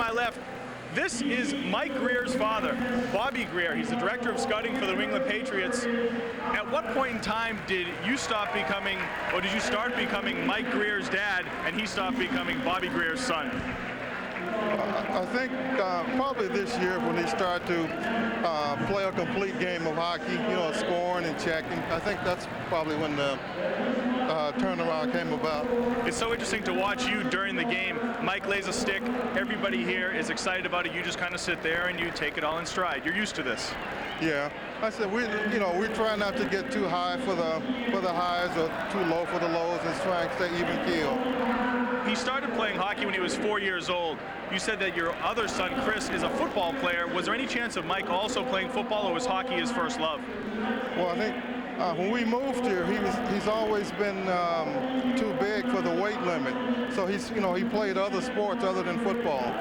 my left, this is Mike Grier's father, Bobby Grier. He's the director of scouting for the New England Patriots. At what point in time did you stop becoming, or did you start becoming Mike Grier's dad, and he stopped becoming Bobby Grier's son? I think probably this year when he started to play a complete game of hockey, scoring and checking. I think that's probably when the turnaround came about. It's so interesting to watch you during the game. Mike lays a stick. Everybody here is excited about it. You just kind of sit there and you take it all in stride. You're used to this. Yeah, I said we try not to get too high for the highs or too low for the lows, and try and stay even keel. He started playing hockey when he was 4 years old. You said that your other son, Chris, is a football player. Was there any chance of Mike also playing football, or was hockey his first love? Well, I think when we moved here, he's always been too big for the weight limit. So he played other sports other than football.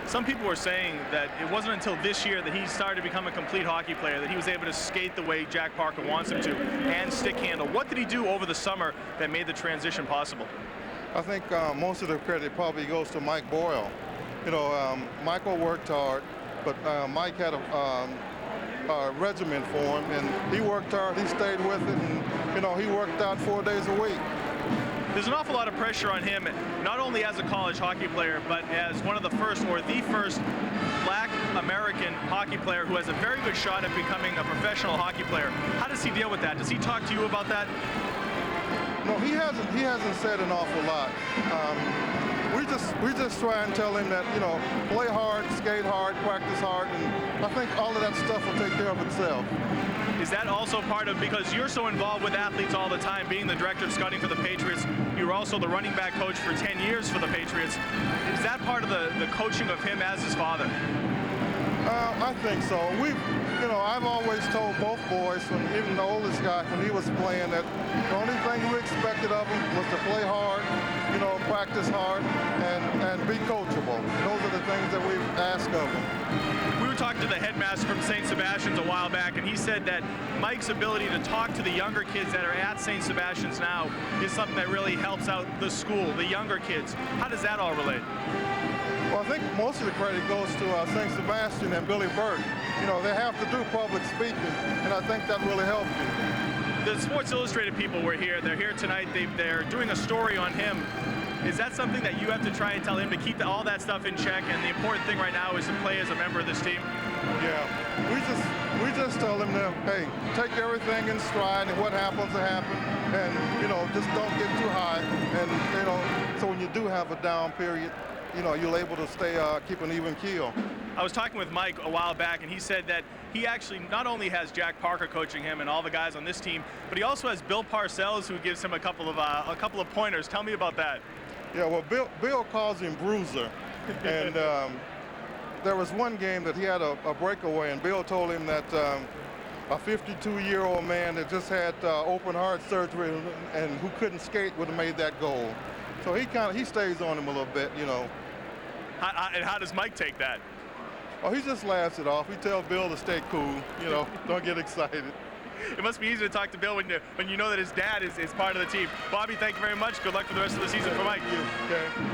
Some people were saying that it wasn't until this year that he started to become a complete hockey player, that he was able to skate the way Jack Parker wants him to, and stick handle. What did he do over the summer that made the transition possible? I think most of the credit probably goes to Mike Boyle. Michael worked hard, but Mike had a regimen for him, and he worked hard, he stayed with it, and he worked out 4 days a week. There's an awful lot of pressure on him, not only as a college hockey player, but as one of the first, or the first, Black American hockey player who has a very good shot at becoming a professional hockey player. How does he deal with that? Does he talk to you about that? No, he hasn't said an awful lot. We just try and tell him that, play hard, skate hard, practice hard, and I think all of that stuff will take care of itself. Is that also part of, because you're so involved with athletes all the time, being the director of scouting for the Patriots, you were also the running back coach for 10 years for the Patriots. Is that part of the coaching of him as his father? I think so. I've always told both boys, even the oldest guy, when he was playing, that the only thing we expected of him was to play hard, practice hard, and be coachable. Those are the things that we've asked of him. We were talking to the headmaster from St. Sebastian's a while back, and he said that Mike's ability to talk to the younger kids that are at St. Sebastian's now is something that really helps out the school, the younger kids. How does that all relate? Well, I think most of the credit goes to St. Sebastian and Billy Burke. They have to do public speaking, and I think that really helped me. The Sports Illustrated people were here. They're here tonight. They're doing a story on him. Is that something that you have to try and tell him to keep all that stuff in check, and the important thing right now is to play as a member of this team? Yeah, we just tell him to, hey, take everything in stride, and what happens to happen, and just don't get too high, and so when you do have a down period, you're able to stay keep an even keel. I was talking with Mike a while back, and he said that he actually not only has Jack Parker coaching him and all the guys on this team, but he also has Bill Parcells, who gives him a couple of pointers. Tell me about that. Yeah, well, Bill calls him Bruiser, and there was one game that he had a breakaway, and Bill told him that a 52-year-old man that just had open heart surgery and who couldn't skate would have made that goal. So he stays on him a little bit, And how does Mike take that? Oh, he just laughs it off. He tells Bill to stay cool, don't get excited. It must be easy to talk to Bill when you know that his dad is part of the team. Bobby, thank you very much. Good luck for the rest of the season for Mike. Thank you. Okay.